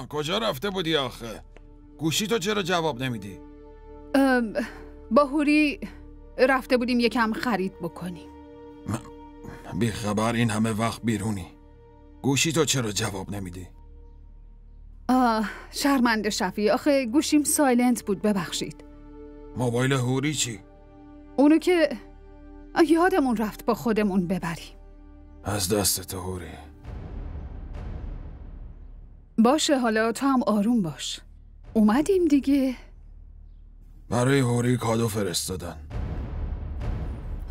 کجا رفته بودی آخه؟ گوشی تو چرا جواب نمیدی؟ با هوری رفته بودیم یکم خرید بکنیم. بیخبر این همه وقت بیرونی. گوشی تو چرا جواب نمیدی؟ شرمنده شفی، آخه گوشیم سایلنت بود، ببخشید. موبایل هوری چی؟ اونو که یادمون رفت با خودمون ببریم. از دست تو هوری. باشه، حالا تو هم آروم باش. اومدیم دیگه. برای هوری کادو فرستادن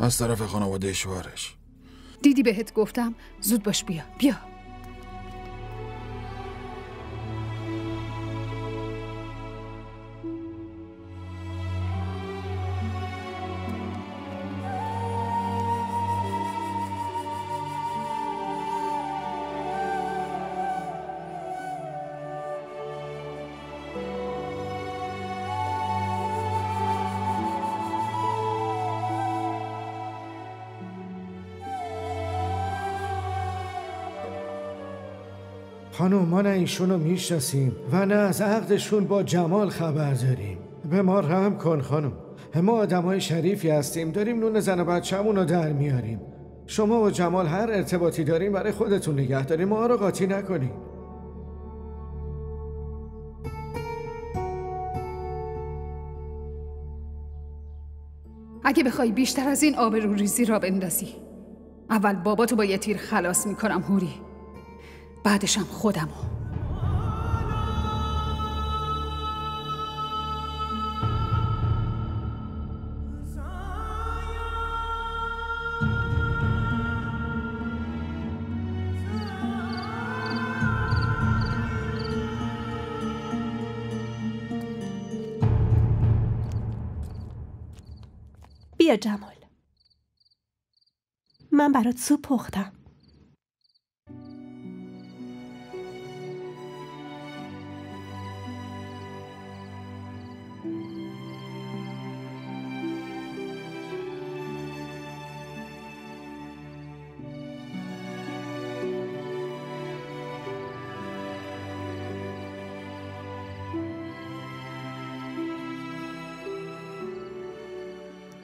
از طرف خانواده شوهرش. دیدی بهت گفتم زود باش، بیا. خانم، ما نه ایشونو میشناسیم و نه از عقدشون با جمال خبر داریم. به ما رحم کن خانم. ما آدمای شریفی هستیم، داریم نون زن و بچه‌مونو در میاریم. شما و جمال هر ارتباطی داریم برای خودتون نگه داریم، ما رو قاطی نکنین. اگه بخوای بیشتر از این آبروریزی را بندازی، اول باباتو با یه تیر خلاص میکنم هوری، بعدشم خودمو. بیا جمال، من برات سوپ پختم.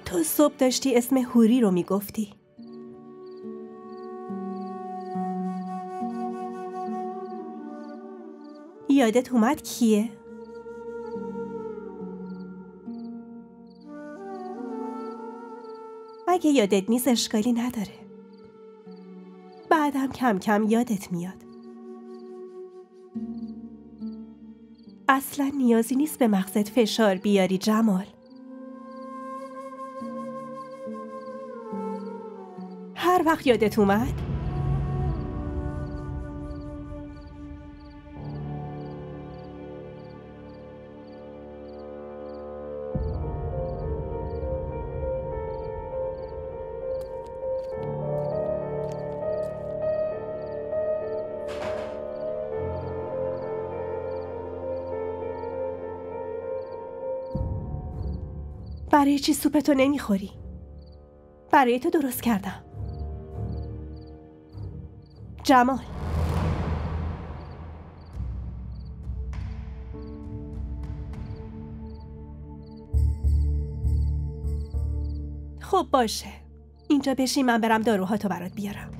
تو صبح داشتی اسم هوری رو میگفتی. یادت اومد کیه؟ اگه یادت نیست اشکالی نداره، بعدم کم کم یادت میاد. اصلا نیازی نیست به مغزت فشار بیاری جمال. هر وقت یادت اومد برای چی سوپتو نمیخوری؟ برای تو درست کردم جمال. خب باشه، اینجا بشین، من برم داروهاتو برات بیارم.